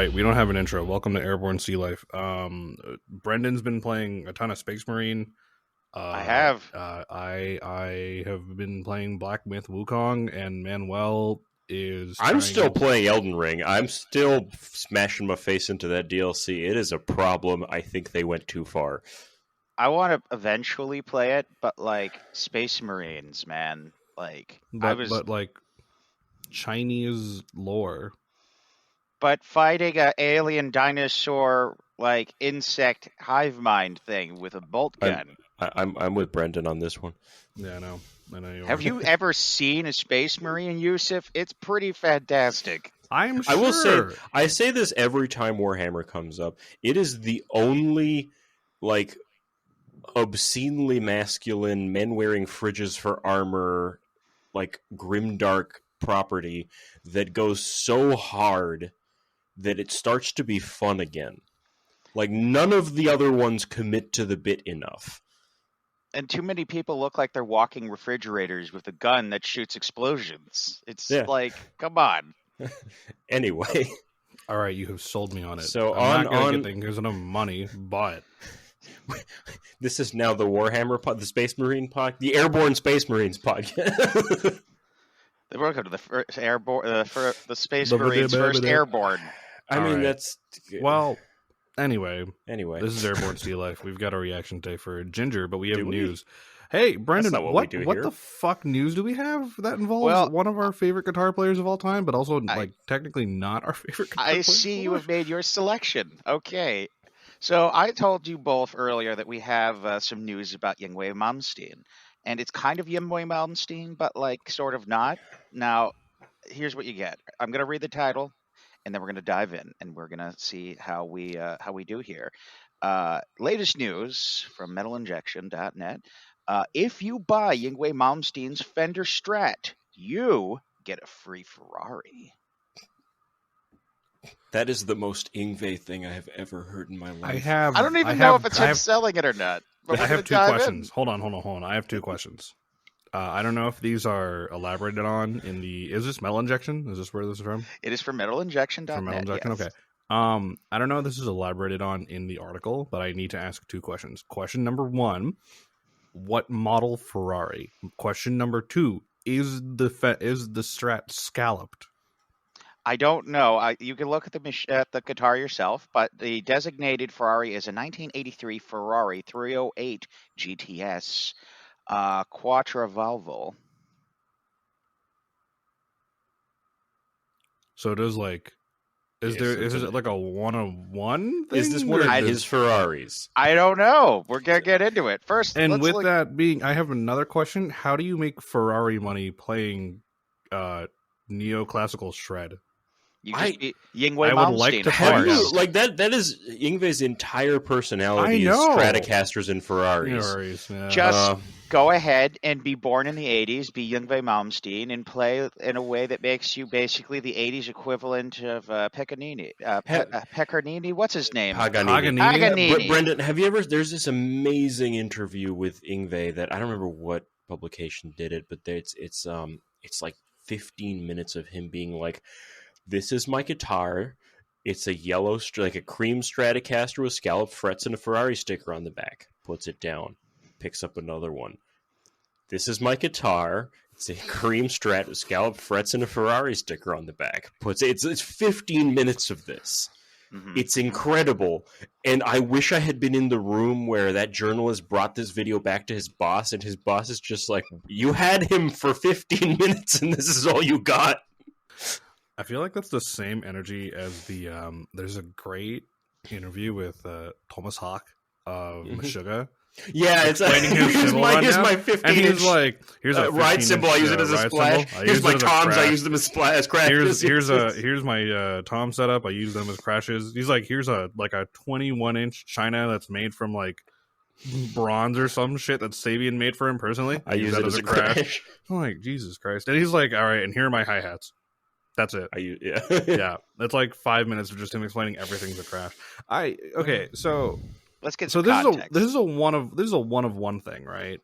right, we don't have an intro. Welcome to Airborne Sea Life. Brendan's been playing a ton of Space Marine. I have. I have been playing Black Myth Wukong, and Manuel is. I'm still playing Elden Ring. I'm still smashing my face into that DLC. It is a problem. I think they went too far. I want to eventually play it, but like Space Marines, man, like but like Chinese lore. But fighting a alien dinosaur like insect hive mind thing with a bolt gun. I'm with Brendan on this one. Yeah, I know you Have you ever seen a Space Marine, Yusuf? It's pretty fantastic. I'm sure. I will say, I say this every time Warhammer comes up. It is the only like obscenely masculine men wearing fridges for armor, like grimdark property that goes so hard that it starts to be fun again. Like none of the other ones commit to the bit enough. And too many people look like they're walking refrigerators with a gun that shoots explosions. It's like, come on. Anyway. All right, you have sold me on it. So I'm not going to get there because of no money, but this is now the Warhammer pod, the Space Marine pod, the Airborne Space Marines podcast. They welcome to the first airborne, for the Space Marines first airborne. I mean, that's well. Anyway, this is Airborne Sea Life. We've got a reaction today for Jinjer, but we have news. Hey, Brendan, what the fuck news do we have that involves one of our favorite guitar players of all time, but also technically not our favorite guitar player? I see you have made your selection. Okay. So I told you both earlier that we have some news about Yngwie Malmsteen. And it's kind of Yngwie Malmsteen, but like sort of not. Now, here's what you get. I'm going to read the title, and then we're going to dive in, and we're going to see how we do here. Latest news from metalinjection.net. If you buy Yngwie Malmsteen's Fender Strat, you get a free Ferrari. That is the most Yngwie thing I have ever heard in my life. I don't even know if it's him selling it or not. I have two questions. Hold on. I have two questions. I don't know if these are elaborated on in the... Is this Metal Injection? Is this where this is from? It is from metalinjection.net. From Metal Injection? Yes. Okay. I don't know if this is elaborated on in the article, but I need to ask two questions. Question number one, what model Ferrari? Question number two, is the Strat scalloped? I don't know. You can look at the guitar yourself, but the designated Ferrari is a 1983 Ferrari 308 GTS Quattrovalvo. So it is like, is it like a 1-of-1 thing? Is this one of his Ferraris? I don't know. We're gonna get into it first. And with that being, I have another question. How do you make Ferrari money playing neoclassical shred? Yngwie would like to have like that is Yngwie's entire personality is Stratocasters and Ferraris. Just go ahead and be born in the 80s, be Yngwie Malmsteen, and play in a way that makes you basically the 80s equivalent of Pecanini. Pecanini, what's his name? Paganini. Brendan, have you ever... There's this amazing interview with Yngwie that I don't remember what publication did it, but it's like 15 minutes of him being like, this is my guitar. It's a yellow, like a cream Stratocaster with scalloped frets and a Ferrari sticker on the back. Puts it down. Picks up another one. This is my guitar. It's a cream Strat with scalloped frets and a Ferrari sticker on the back. It's 15 minutes of this. Mm-hmm. It's incredible. And I wish I had been in the room where that journalist brought this video back to his boss, and his boss is just like, you had him for 15 minutes and this is all you got. I feel like that's the same energy as the there's a great interview with Thomas Hawk of Meshuggah. Yeah, it's here's my 15 and he's like, here's a ride symbol. I use it as a splash. Here's my toms. I use them as crashes. Here's my tom setup. I use them as crashes. He's like, here's a 21-inch China that's made from like bronze or some shit that Sabian made for him personally. I use it as a crash. I'm like, Jesus Christ. And he's like, all right, and here are my hi-hats. That's it. Yeah. That's like 5 minutes of just him explaining everything's a crash. So let's get so some context. This is a one of one thing, right?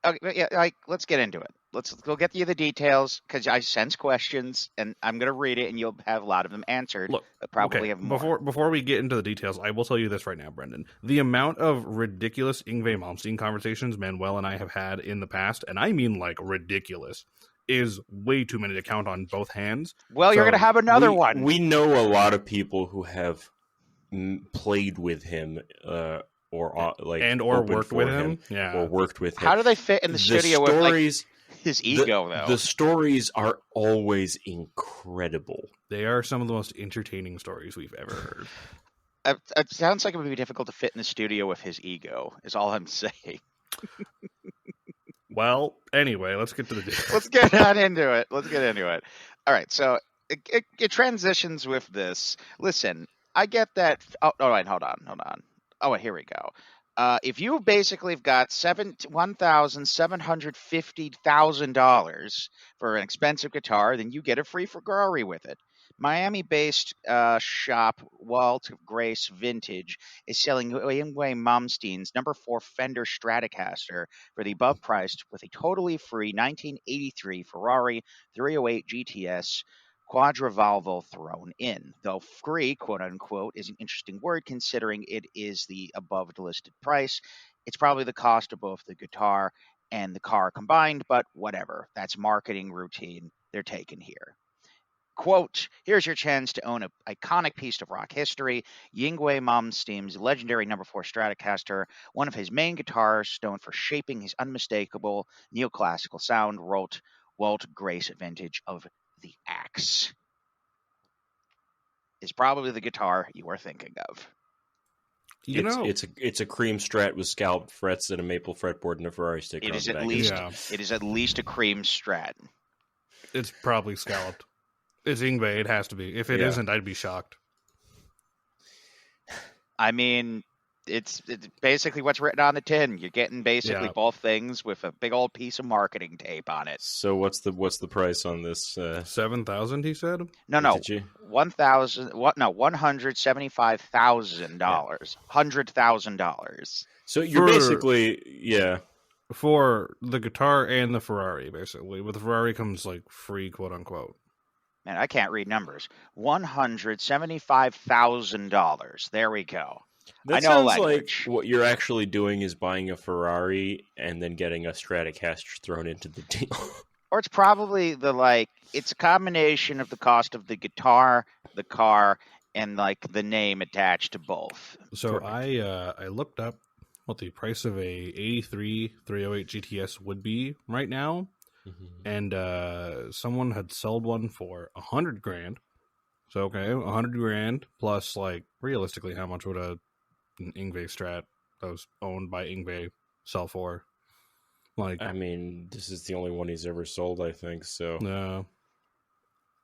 Okay, yeah, like let's get into it. Let's go get you the details because I sense questions, and I'm gonna read it, and you'll have a lot of them answered, Look, but probably okay, have more. before we get into the details, I will tell you this right now, Brendan. The amount of ridiculous Yngwie Malmsteen conversations Manuel and I have had in the past, and I mean like ridiculous, is way too many to count on both hands. Well, you're gonna So have another one. We know a lot of people who have played with him, or like or opened worked for with him. Yeah. or worked with him. How do they fit in the studio with like his ego, though? The stories are always incredible. They are some of the most entertaining stories we've ever heard. It sounds like it would be difficult to fit in the studio with his ego, is all I'm saying. Well, anyway, let's get to the details. Let's get on into it. All right, so it transitions with this. Listen, I get that. Oh, all right, hold on. Oh, here we go. If you basically have got $1,750,000 for an expensive guitar, then you get a free Ferrari with it. Miami-based shop Walt Grace Vintage is selling Yngwie Malmsteen's number 4 Fender Stratocaster for the above priced with a totally free 1983 Ferrari 308 GTS quadrivalve thrown in. Though free, quote unquote, is an interesting word considering it is the above listed price. It's probably the cost of both the guitar and the car combined, but whatever. That's marketing routine they're taking here. Quote, here's your chance to own an iconic piece of rock history, Yngwie Malmsteen's legendary number 4 Stratocaster, one of his main guitars known for shaping his unmistakable neoclassical sound, wrote Walt Grace Vintage of the Axe. Is probably the guitar you are thinking of. It's a cream Strat with scalloped frets and a maple fretboard and a Ferrari sticker. It is at least a cream Strat. It's probably scalloped. It's Yngwie. It has to be. If it isn't, I'd be shocked. I mean, it's basically what's written on the tin. You're getting basically both things with a big old piece of marketing tape on it. So what's the price on this? 7,000, he said. No, $175,000, $100,000. So you're basically for the guitar and the Ferrari, basically. With the Ferrari comes like free, quote unquote. Man, I can't read numbers. $175,000. There we go. That I know sounds language. like what you're actually doing is buying a Ferrari and then getting a Stratocaster thrown into the deal. Or it's probably it's a combination of the cost of the guitar, the car, and like the name attached to both. So I looked up what the price of a 83 308 GTS would be right now. Mm-hmm. And someone had sold one for $100,000. So okay, $100,000 plus like realistically, how much would an Yngwie Strat that was owned by Yngwie sell for? Like, I mean, this is the only one he's ever sold, I think. So no,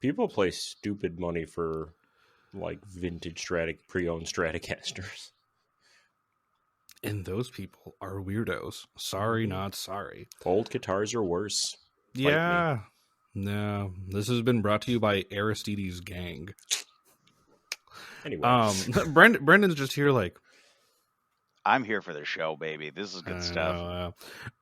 people pay stupid money for like vintage pre-owned Stratocasters. And those people are weirdos. Sorry, not sorry. Old guitars are worse. Yeah. No. This has been brought to you by Aristides Gang. Anyway. Brendan's just here like, I'm here for the show, baby. This is good stuff.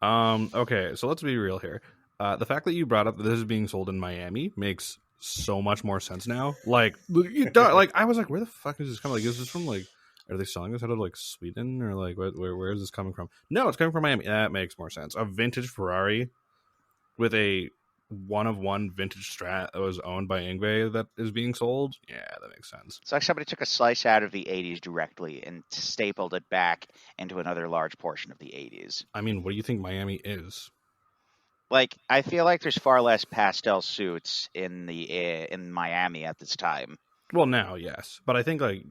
Okay, so let's be real here. The fact that you brought up that this is being sold in Miami makes so much more sense now. Like I was like, where the fuck is this coming? Like, is this from like, are they selling this out of like Sweden or like where is this coming from? No, it's coming from Miami. That makes more sense. A vintage Ferrari with a one-of-one vintage Strat that was owned by Yngwie that is being sold. Yeah, that makes sense. It's like somebody took a slice out of the 80s directly and stapled it back into another large portion of the 80s. I mean, what do you think Miami is? Like, I feel like there's far less pastel suits in Miami at this time. Well, now, yes. But I think, like,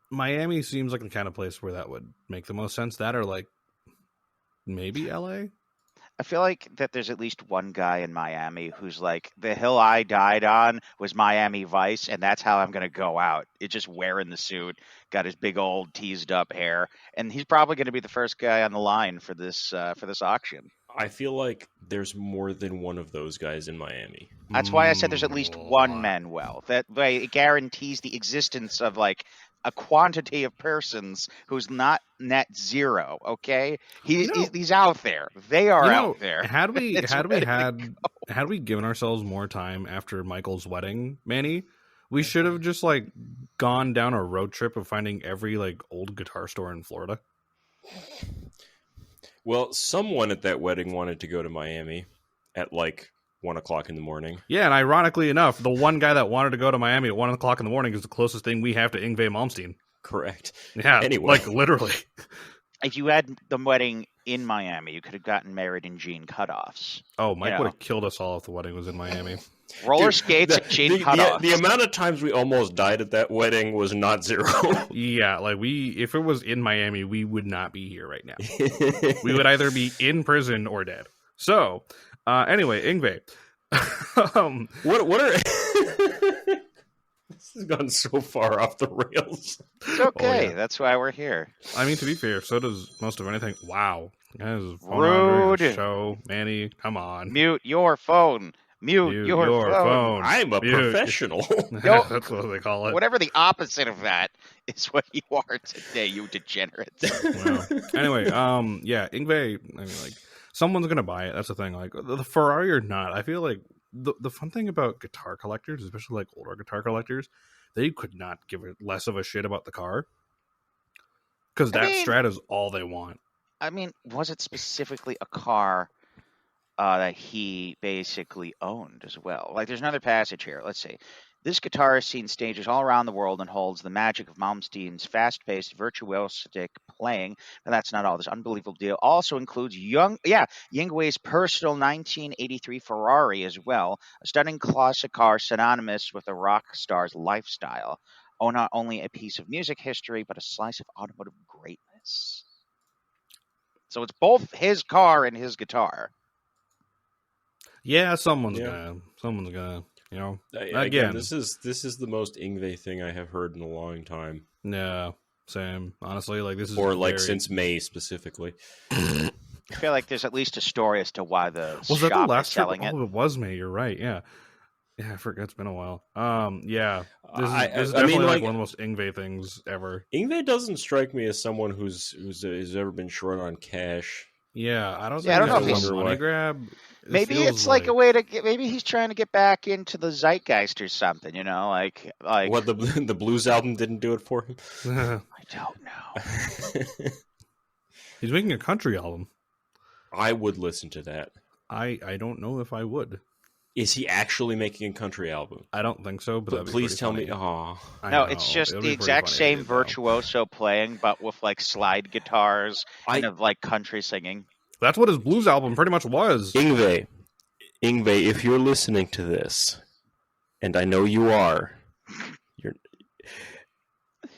Miami seems like the kind of place where that would make the most sense. That or, like, maybe LA? I feel like that there's at least one guy in Miami who's like, the hill I died on was Miami Vice, and that's how I'm going to go out. It's just wearing the suit, got his big old teased up hair, and he's probably going to be the first guy on the line for this auction. I feel like there's more than one of those guys in Miami. That's why I said there's at least one Manuel. That it guarantees the existence of like a quantity of persons who's not net zero. Okay, he's out there. They are out there. Had we given ourselves more time after Michael's wedding, Manny, we should have just like gone down a road trip of finding every like old guitar store in Florida. Well, someone at that wedding wanted to go to Miami at like 1 o'clock in the morning. Yeah, and ironically enough, the one guy that wanted to go to Miami at 1 o'clock in the morning is the closest thing we have to Yngwie Malmsteen. Correct. Yeah, anyway. Like literally. If you had the wedding in Miami, you could have gotten married in jean cutoffs. Oh, Mike would have killed us all if the wedding was in Miami. Roller skates and jean cutoffs. The amount of times we almost died at that wedding was not zero. Yeah, like if it was in Miami, we would not be here right now. We would either be in prison or dead. So, anyway, Yngwie. What are this has gone so far off the rails. It's okay. That's why we're here. I mean, to be fair, so does most of anything. Wow. That is rude. Show. Manny, come on. Mute your phone. Mute your phone. I'm a professional. That's what they call it. Whatever the opposite of that is what you are today, you degenerates. Well, anyway, yeah, Yngwie, I mean, like, someone's going to buy it. That's the thing. Like, the Ferrari or not, I feel like the fun thing about guitar collectors, especially like older guitar collectors, they could not give it less of a shit about the car. Because that Strat is all they want. I mean, was it specifically a car that he basically owned as well? Like, there's another passage here. Let's see. This guitar has seen stages all around the world and holds the magic of Malmsteen's fast-paced, virtuosic playing. But that's not all. This unbelievable deal also includes Yngwie's personal 1983 Ferrari as well, a stunning classic car synonymous with a rock star's lifestyle. Oh, not only a piece of music history, but a slice of automotive greatness. So it's both his car and his guitar. Yeah, someone's gonna, you know. Again, this is the most Yngwie thing I have heard in a long time. Yeah, same. Honestly, like this is since May specifically. I feel like there's at least a story as to why the was that the shop last is selling trip? it. Oh, it was May. You're right. Yeah. Yeah, I forget. It's been a while. Yeah, this is definitely like one of the most Yngwie things ever. Yngwie doesn't strike me as someone who's ever been short on cash. Yeah, I don't know if he's a money grab. Maybe it's like a way to get. Maybe he's trying to get back into the zeitgeist or something. You know, like what the blues album didn't do it for him. I don't know. He's making a country album. I would listen to that. I don't know if I would. Is he actually making a country album? I don't think so, but please tell funny. me. Oh, no, it's just the exact same virtuoso playing, but with like slide guitars and like country singing. That's what his blues album pretty much was. Yngwie, if you're listening to this, and I know you are,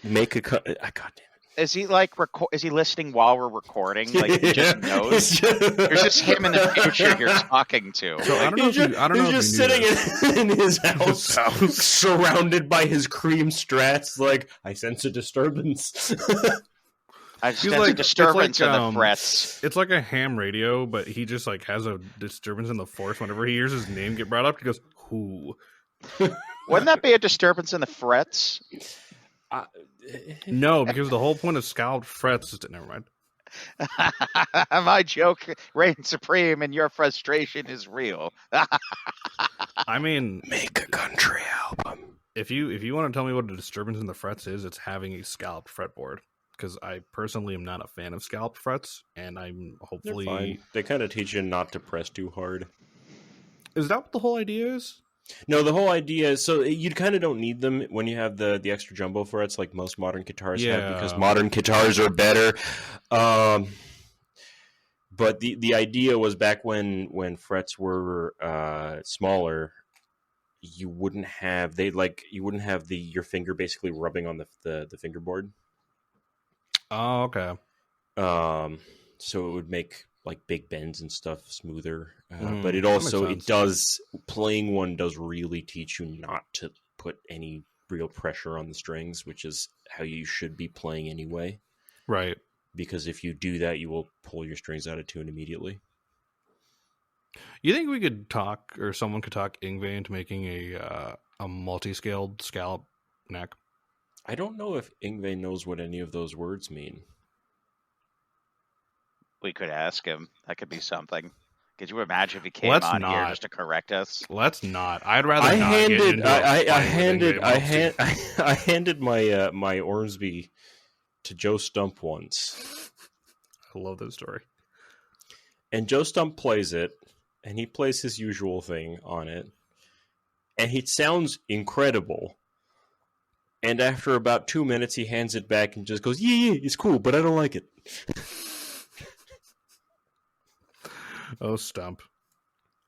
make a God damn it. Is he like is he listening while we're recording? Like he just knows. There's just him in the future you're talking to. So I don't know. He's just sitting in his house, surrounded by his cream strats. Like, I sense a disturbance. I sense a disturbance in the frets. It's like a ham radio, but he just like has a disturbance in the force. Whenever he hears his name get brought up, he goes, "Who?" Wouldn't that be a disturbance in the frets? No, because the whole point of scalloped frets is never mind. My joke reigns supreme, and your frustration is real. I mean, make a country album. If you want to tell me what a disturbance in the frets is, it's having a scalloped fretboard. Because I personally am not a fan of scalloped frets, and I'm hopefully they're fine. They kind of teach you not to press too hard. Is that what the whole idea is? No, the whole idea is so you kind of don't need them when you have the extra jumbo frets like most modern guitars have, because modern guitars are better. But the idea was back when frets were smaller, you wouldn't have your finger basically rubbing on the fingerboard. Oh, okay. So it would make like big bends and stuff smoother, but it also playing one does really teach you not to put any real pressure on the strings, which is how you should be playing anyway. Right. Because if you do that, you will pull your strings out of tune immediately. You think we could talk, or someone could talk Yngwie into making a multi-scaled scallop neck? I don't know if Yngwie knows what any of those words mean. We could ask him. That could be something. Could you imagine if he came Let's on here not. just to correct us? Let's not. I'd rather not get into a fight with Yngwie Malmsteen. I handed my my Ormsby to Joe Stump once. I love this story. And Joe Stump plays it, and he plays his usual thing on it, and it sounds incredible. And after about 2 minutes, he hands it back and just goes, yeah, it's cool, but I don't like it. Oh, Stump.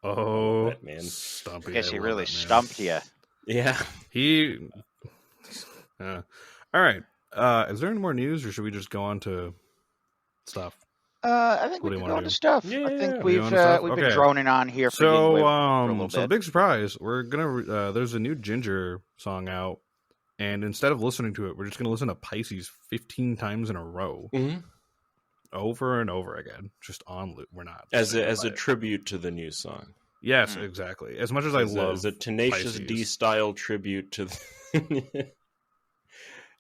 Oh, that man. Stumpy. I guess he really stumped you. Yeah. He... all right. Is there any more news, or should we just go on to stuff? I think What we do you can go wanna into do? stuff. Yeah, I think we we've go into stuff? we've been Okay. droning on here for a little So the bit. big surprise, we're gonna there's a new Jinjer song out, and instead of listening to it, we're just gonna listen to Pisces 15 times in a row, Mm-hmm. over and over again, just on loop. We're not As saying a it. tribute to the new song. Yes, exactly. As much as I love as a Tenacious Pisces. D style tribute to the...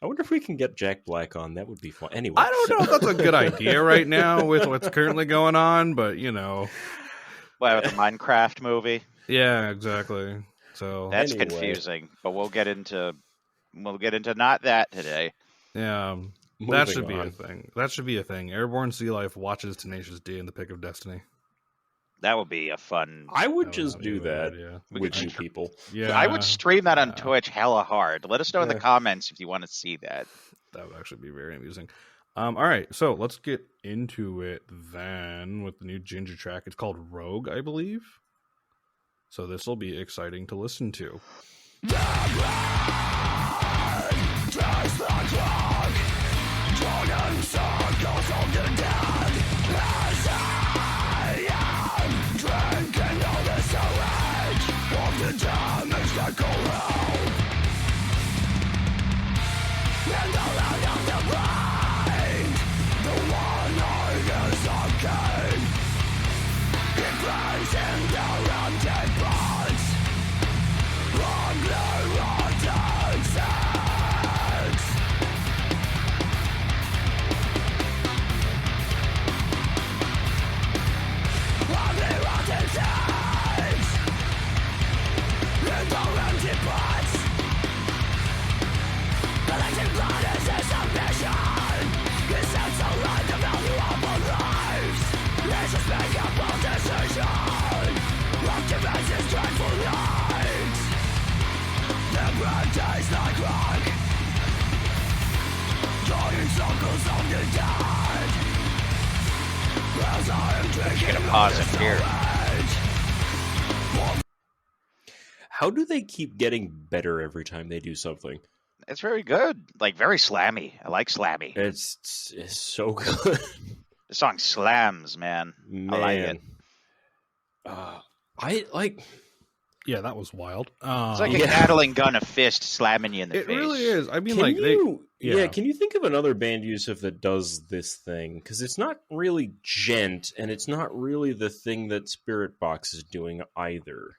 I wonder if we can get Jack Black on. That would be fun. Anyway. I don't know if that's a good idea right now with what's currently going on, but you know. Well, with the Minecraft movie. Yeah, exactly. So That's Anyway. confusing, but we'll get into not that today. yeah, that Moving should be on. a thing. That should be a thing. Airborne Sea Life watches Tenacious D in the Pick of Destiny. That would be a fun. I would That just not be a do bad that idea. with you people. Yeah, I would stream that on yeah. Twitch hella hard. Let us know in the Yeah. comments if you want to see that. That would actually be very amusing. All right, so let's get into it then with the new Jinjer track. It's called Rogue, I believe. So this will be exciting to listen to. I'm just gonna pause it here. How do they keep getting better every time they do something? It's very good, like very slammy. I like slammy. It's so good. The song slams, man. I like it. I like. Yeah, that was wild. It's like a Yeah. Gatling gun of fist slamming you in the it face. really is. I mean, Can like you? yeah. Can you think of another band, Yusuf, that does this thing? Because it's not really gent, and it's not really the thing that Spirit Box is doing either.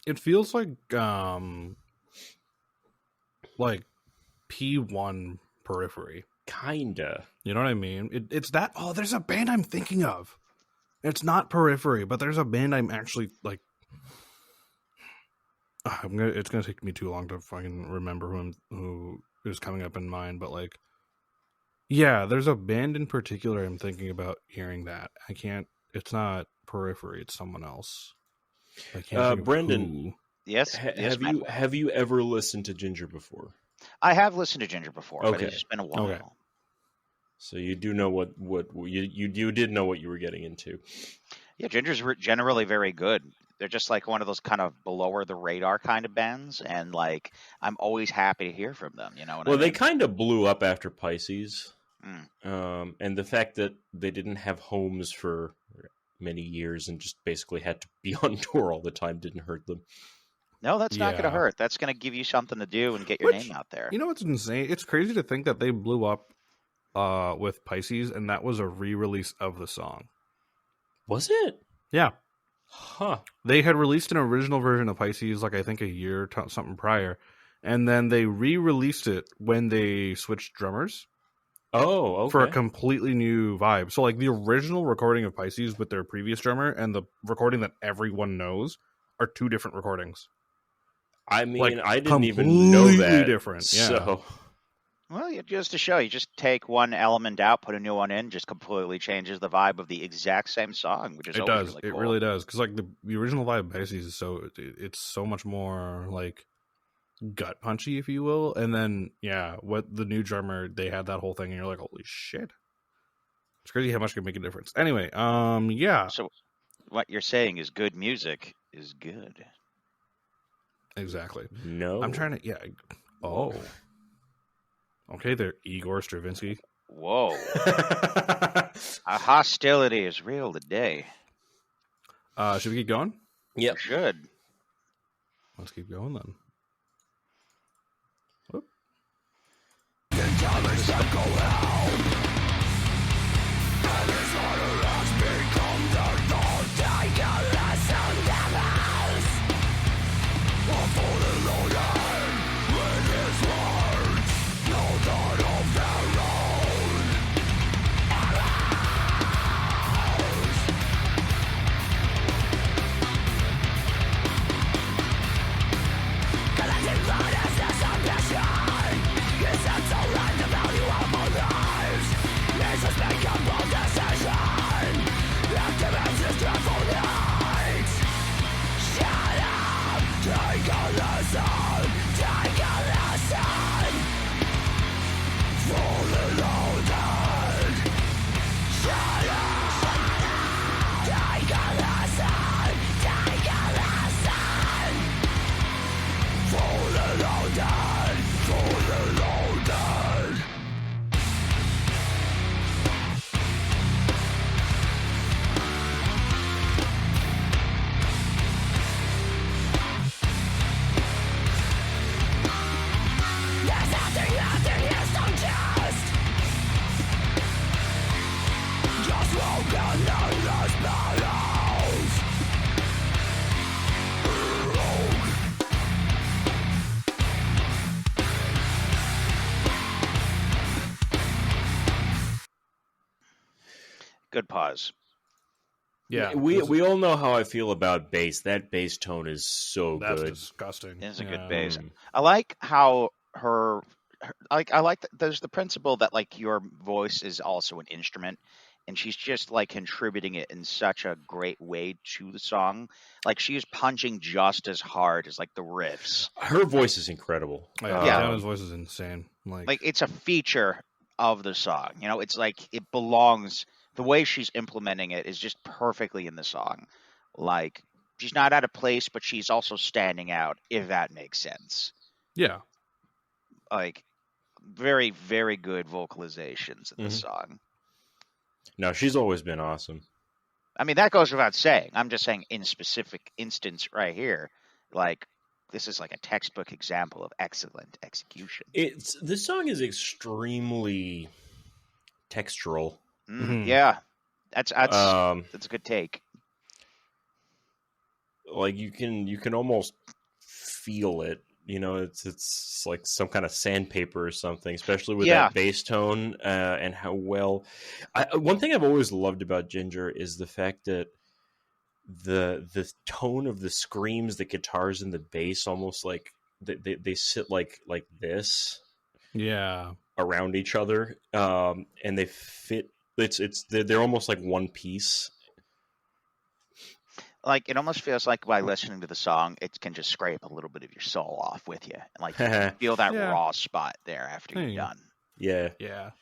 It feels like P1 Periphery. Kinda. You know what I mean? It's that. Oh, there's a band I'm thinking of. It's not Periphery, but there's a band I'm actually like. It's gonna take me too long to fucking remember who is coming up in mind, but like, yeah, there's a band in particular I'm thinking about hearing that. I can't. It's not Periphery. It's someone else. I can't. think of Brendan, who. Yes, yes, Matt. have you ever listened to Jinjer before? I have listened to Jinjer before, but Okay. it's just been a while. Okay. So you do know what you did know what you were getting into. Yeah, Jinjer's generally very good. They're just like one of those kind of below the radar kind of bands, and like I'm always happy to hear from them. You know what Well, I mean? they kind of blew up after Pisces, Mm. and the fact that they didn't have homes for many years and just basically had to be on tour all the time didn't hurt them. No, that's not going to Yeah. hurt. That's going to give you something to do and get your Which, name out there. You know what's insane? It's crazy to think that they blew up with Pisces, and that was a re-release of the song. Was it? Yeah. Huh. They had released an original version of Pisces, like I think a year or something prior, and then they re-released it when they switched drummers. Oh, okay. For a completely new vibe. So, like, the original recording of Pisces with their previous drummer and the recording that everyone knows are two different recordings. I mean, like, I didn't even know that. Completely different, yeah. So, well, just to show, you just take one element out, put a new one in, just completely changes the vibe of the exact same song, which is it always does. really cool. It really does. Because, like, the original vibe of Pisces is it's so much more, like, gut punchy, if you will. And then, yeah, what the new drummer, they had that whole thing, and you're like, holy shit. It's crazy how much can make a difference. Anyway, yeah. So, what you're saying is good music is good. Exactly. no. I'm trying to, yeah. Oh. Okay, there, Igor Stravinsky. Whoa. Our hostility is real today. Should we keep going? Yep. We should. Let's keep going then. Whoop. Good pause. Yeah, we all know how I feel about bass. That bass tone is so that's good. disgusting. It's a Yeah. good bass. I like how I like that there's the principle that like your voice is also an instrument, and she's just like contributing it in such a great way to the song. Like she's punching just as hard as like the riffs. Her voice is incredible. Yeah, Yeah. Diana's voice is insane. Like it's a feature of the song. You know, it's like it belongs. The way she's implementing it is just perfectly in the song. Like she's not out of place, but she's also standing out, if that makes sense. yeah. Like very, very good vocalizations in the song. No, she's always been awesome. I mean, that goes without saying. I'm just saying in specific instance right here, like this is like a textbook example of excellent execution. This song is extremely textural. Yeah, that's a good take. Like you can almost feel it. You know, it's like some kind of sandpaper or something, especially with that bass tone and how well. One thing I've always loved about Jinjer is the fact that the tone of the screams, the guitars, and the bass almost like they sit like this, around each other, and they fit. They're almost like one piece. Like it almost feels like by listening to the song, it can just scrape a little bit of your soul off with you, and like you can feel that raw spot there after you're done. Yeah. It that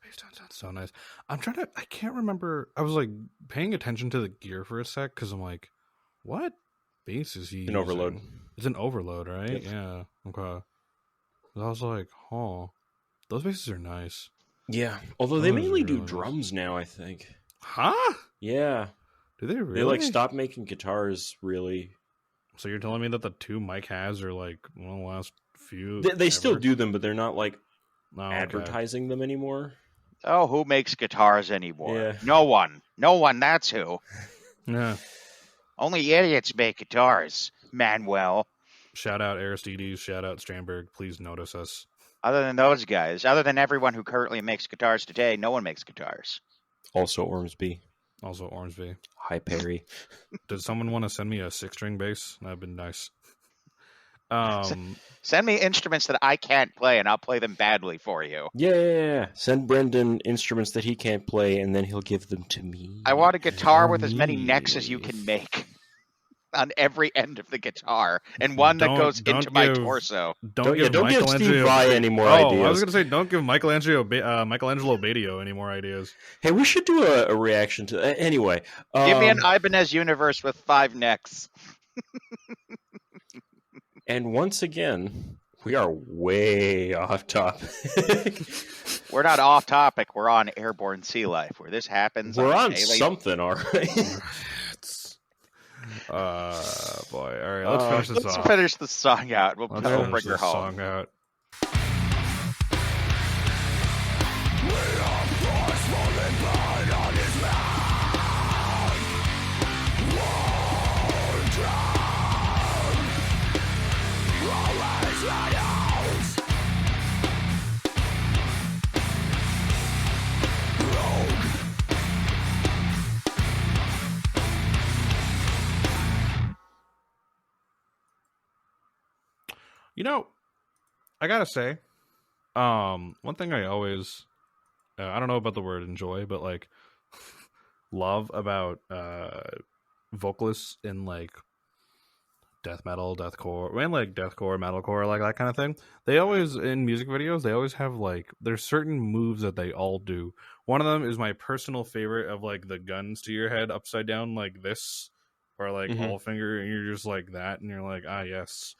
bass tone sounds so nice. I can't remember. I was like paying attention to the gear for a sec because I'm like, what bass is he? An overload. It's an overload, right? Yep. Yeah. Okay. I was like, those basses are nice. Yeah. Although they mainly really do drums now, I think. Huh? Yeah. Do they really? They like stop making guitars, really. So you're telling me that the two Mike has are like one of the last few? They still do them, but they're not like advertising them anymore. Oh, who makes guitars anymore? Yeah. No one. No one, that's who. Yeah. Only idiots make guitars. Manuel. Shout out Aristides. Shout out Strandberg. Please notice us. Other than those guys, other than everyone who currently makes guitars today, no one makes guitars. Also Ormsby. Also Ormsby. Hi, Perry. Does someone want to send me a 6-string bass? That'd been nice. Send me instruments that I can't play, and I'll play them badly for you. Yeah. Send Brendan instruments that he can't play, and then he'll give them to me. I want a guitar with as many necks as you can make on every end of the guitar, and one that goes into my torso. Don't give Steve Vai any more ideas. I was going to say, don't give Michelangelo Badio any more ideas. Hey, we should do a reaction to that. Anyway. Give me an Ibanez universe with 5 necks. And once again, we are way off topic. We're not off topic. We're on Airborne Sea Life, where this happens. We're on something, all right. Boy. All right, let's finish this off. Let's finish the song out. We'll bring her home. Song out. You know, I gotta say, one thing I always, I don't know about the word enjoy, but like love about vocalists in like death metal, deathcore, and like deathcore, metalcore, like that kind of thing. They always, in music videos, they always have like, there's certain moves that they all do. One of them is my personal favorite of like the guns to your head upside down like this, or like whole finger, and you're just like that, and you're like, ah, yes.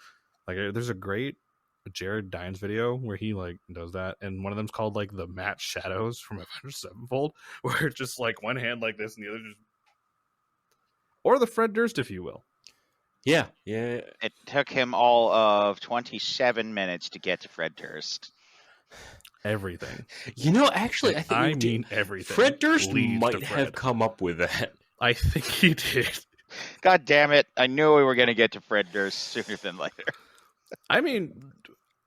Like, there's a great Jared Dines video where he, like, does that. And one of them's called, like, the Matte Shadows from Avengers Sevenfold, where it's just, like, one hand like this and the other just... Or the Fred Durst, if you will. Yeah. It took him all of 27 minutes to get to Fred Durst. Everything. You know, actually, I think everything. Fred Durst might have come up with that. I think he did. God damn it. I knew we were going to get to Fred Durst sooner than later. I mean,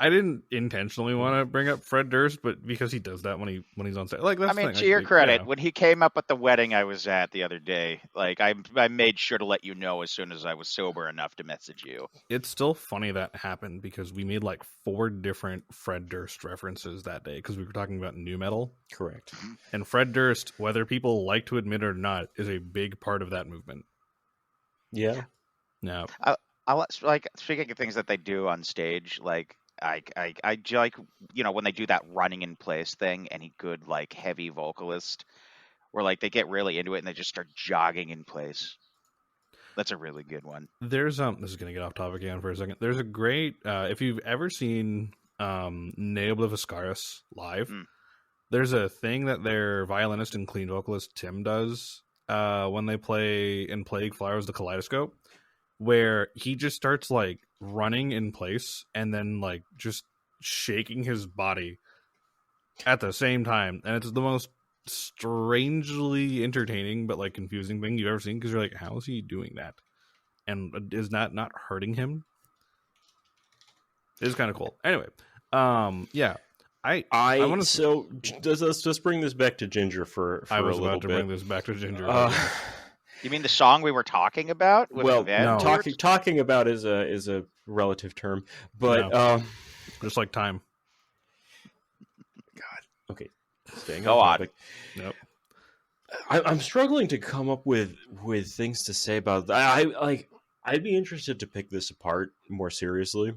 I didn't intentionally want to bring up Fred Durst, but because he does that when he's on stage, like that's. I mean, to your credit, when he came up at the wedding I was at the other day, like I made sure to let you know as soon as I was sober enough to message you. It's still funny that happened because we made like 4 different Fred Durst references that day because we were talking about nu metal. Correct. And Fred Durst, whether people like to admit it or not, is a big part of that movement. Yeah. No. I like speaking of things that they do on stage, like I like, you know, when they do that running in place thing, any good like heavy vocalist where like they get really into it and they just start jogging in place. That's a really good one. There's this is gonna get off topic again for a second. There's a great if you've ever seen Nail of Ascaris live, there's a thing that their violinist and clean vocalist Tim does when they play in Plague Flowers the Kaleidoscope, where he just starts like running in place and then like just shaking his body at the same time, and it's the most strangely entertaining but like confusing thing you've ever seen because you're like, how is he doing that, and is that not hurting him? It's kind of cool. Anyway, yeah. I want to. So let's just bring this back to Jinjer for I was a little about to bit. bring this back to Jinjer. You mean the song we were talking about? Well, no. talking about is a relative term, but just like time. God. Okay. Staying Go on on. topic. Nope. I'm struggling to come up with things to say about that. I'd be interested to pick this apart more seriously.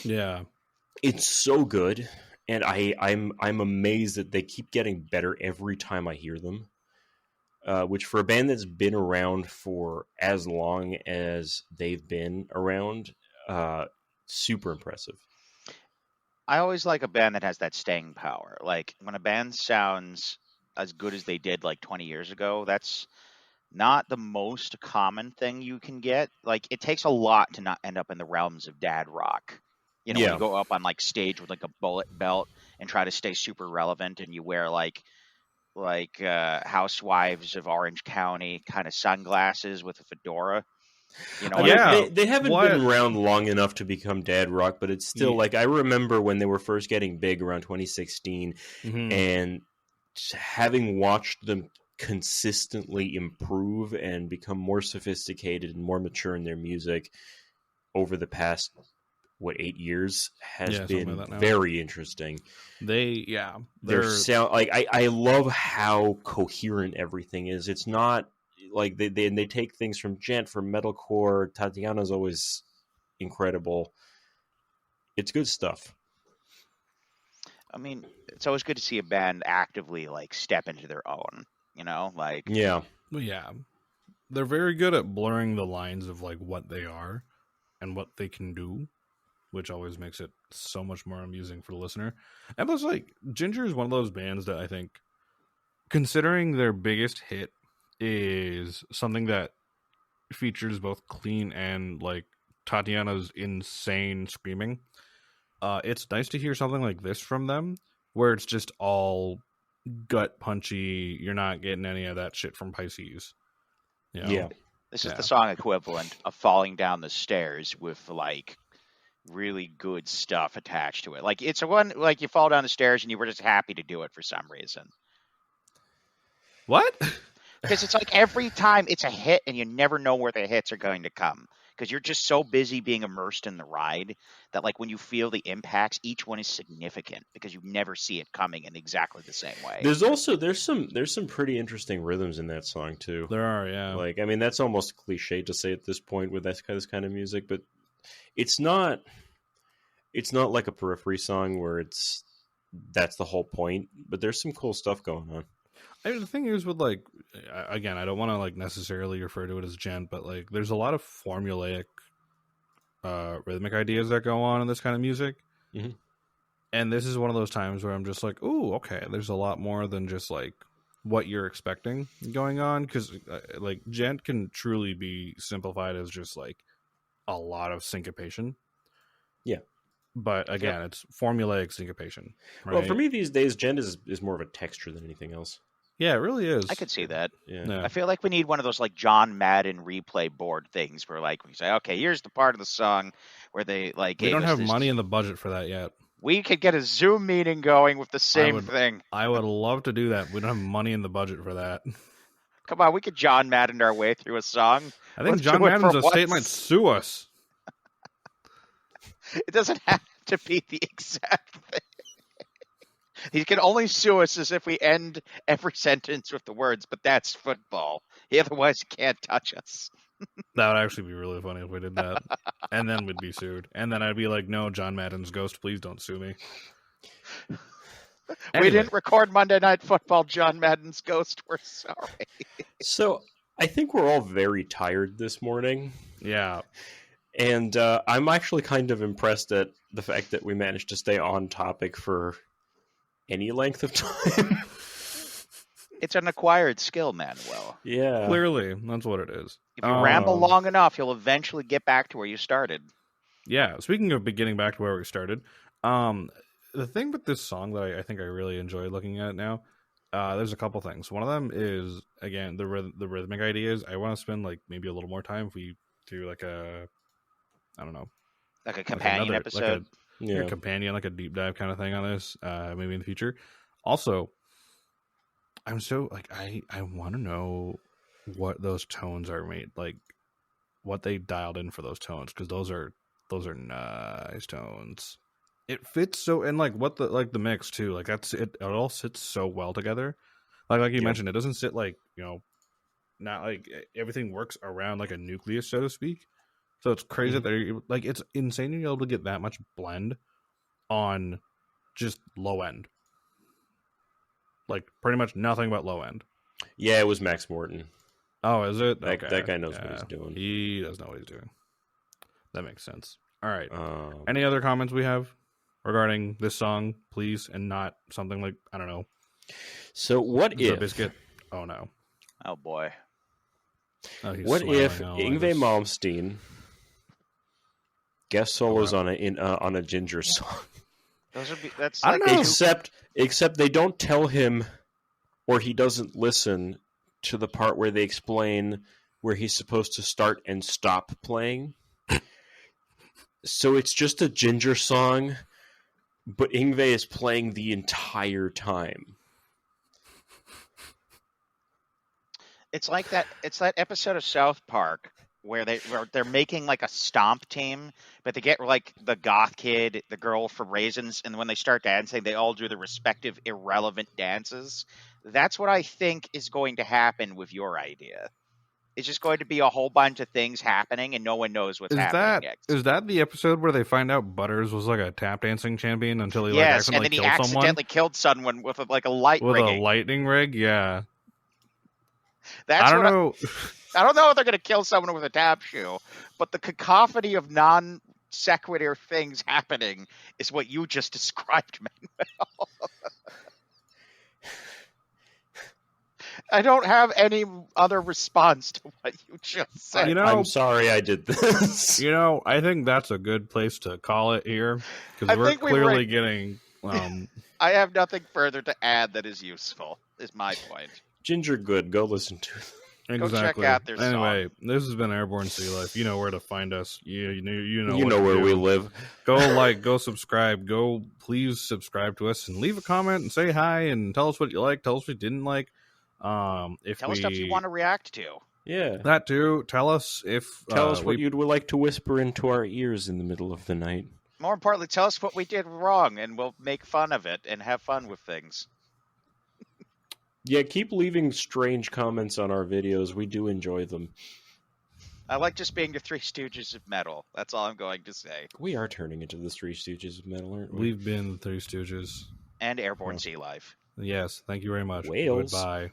Yeah. It's so good, and I'm amazed that they keep getting better every time I hear them. Which for a band that's been around for as long as they've been around, super impressive. I always like a band that has that staying power. Like when a band sounds as good as they did like 20 years ago, that's not the most common thing you can get. Like it takes a lot to not end up in the realms of dad rock. You know, when you go up on like stage with like a bullet belt and try to stay super relevant, and you wear like Housewives of Orange County kind of sunglasses with a fedora. You know, I mean, Yeah, they haven't what- been around long enough to become dad rock, but it's still Yeah. like I remember when they were first getting big around 2016, Mhm. and having watched them consistently improve and become more sophisticated and more mature in their music over the past 8 years has Yeah, something been like that now. very interesting. Their sound like I love how coherent everything is. It's not like they take things from Gent, from metalcore. Tatiana's always incredible. It's good stuff. I mean, it's always good to see a band actively like step into their own. You know, like Yeah. yeah, they're very good at blurring the lines of like what they are and what they can do, which always makes it so much more amusing for the listener. And plus, like, Jinjer is one of those bands that I think, considering their biggest hit is something that features both clean and like Tatiana's insane screaming. It's nice to hear something like this from them, where it's just all gut punchy. You're not getting any of that shit from Pisces. You know? Yeah. this is Yeah. the song equivalent of falling down the stairs with like really good stuff attached to it. Like it's a one like you fall down the stairs and you were just happy to do it for some reason. What? Because it's like every time it's a hit and you never know where the hits are going to come. Because you're just so busy being immersed in the ride that like when you feel the impacts, each one is significant because you never see it coming in exactly the same way. There's some pretty interesting rhythms in that song too. There are, yeah. Like, I mean, that's almost cliche to say at this point with this kind of music, but it's not like a Periphery song where that's the whole point. But there's some cool stuff going on. I mean, the thing is with like, again, I don't want to like necessarily refer to it as gent, but like, there's a lot of formulaic rhythmic ideas that go on in this kind of music. Mhm. And this is one of those times where I'm just like, oh, okay, there's a lot more than just like what you're expecting going on, because like gent can truly be simplified as just like a lot of syncopation. Yeah. But again, it's formulaic syncopation. Right? Well, for me these days, gent is more of a texture than anything else. Yeah, it really is. I could see that. Yeah. Yeah. I feel like we need one of those like John Madden replay board things where like we say, okay, here's the part of the song where they like We gave don't us have this- money in the budget for that yet. We could get a Zoom meeting going with the same would- thing. I would love to do that. We don't have money in the budget for that. Come on, we could John Madden our way through a song. I think Let's John do it Madden's for estate once. might sue us. It doesn't have to be the exact thing. He can only sue us as if we end every sentence with the words, but that's football. He otherwise can't touch us. That would actually be really funny if we did that. And then we'd be sued. And then I'd be like, no, John Madden's ghost, please don't sue me. We Anyway, didn't record Monday Night Football, John Madden's Ghost. We're sorry. So I think we're all very tired this morning. Yeah. And I'm actually kind of impressed at the fact that we managed to stay on topic for any length of time. It's an acquired skill, Manuel. Yeah. Clearly, that's what it is. If you ramble long enough, you'll eventually get back to where you started. Yeah. Speaking of getting back to where we started, the thing with this song that I think I really enjoy looking at now, there's a couple things. One of them is, again, the rhythmic ideas. I want to spend like maybe a little more time if we do like a, I don't know, Like a companion episode. a companion, like a deep dive kind of thing on this, maybe in the future. Also, I'm so like I want to know what those tones are made, like what they dialed in for those tones, because those are nice tones. It fits so, and like what the mix too, like that's it. It all sits so well together. Like you mentioned, it doesn't sit like, you know, not like everything works around like a nucleus, so to speak. So it's crazy that they're like, it's insane to be able to get that much blend on just low end. Like pretty much nothing but low end. Yeah, it was Max Morton. Oh, is it? That guy knows what he's doing. He does know what he's doing. That makes sense. All right. Um, Any other comments we have regarding this song, please, and not something like, I don't know, so what The if Biscuit? Oh no. Oh boy. Oh, he's what smiling. if Oh, I Yngwie just- Malmsteen guest solos wow. on a Jinjer song? That's I like don't know. Except they don't tell him, or he doesn't listen to the part where they explain where he's supposed to start and stop playing. So it's just a Jinjer song, but Yngwie is playing the entire time. It's like that. It's that episode of South Park where they're making like a stomp team, but they get like the goth kid, the girl for raisins, and when they start dancing, they all do the respective irrelevant dances. That's what I think is going to happen with your idea. It's just going to be a whole bunch of things happening, and no one knows what's happening next. Is that the episode where they find out Butters was like a tap dancing champion until he yes, accidentally and then he killed accidentally killed someone with a lightning rig? Yeah. That's I don't know. I don't know if they're going to kill someone with a tap shoe, but the cacophony of non sequitur things happening is what you just described, Manuel. I don't have any other response to what you just said. I'm sorry I did this. I think that's a good place to call it here, because we're clearly getting... I have nothing further to add that is useful, is my point. Jinjer good. Go listen to it. Exactly. Go check out their anyway, song. This has been Airborne Sea Life. You know where to find us. You know where we live. Go go subscribe. Please subscribe to us and leave a comment and say hi and tell us what you like. Tell us what you didn't like. Tell us stuff you want to react to. Yeah, that too. Tell us what you'd like to whisper into our ears in the middle of the night. More importantly, tell us what we did wrong, and we'll make fun of it and have fun with things. Yeah, keep leaving strange comments on our videos. We do enjoy them. I like just being the Three Stooges of metal. That's all I'm going to say. We are turning into the Three Stooges of metal, aren't we? We've been the Three Stooges. And Airborne Sea Life. Yes, thank you very much. Whales. Goodbye.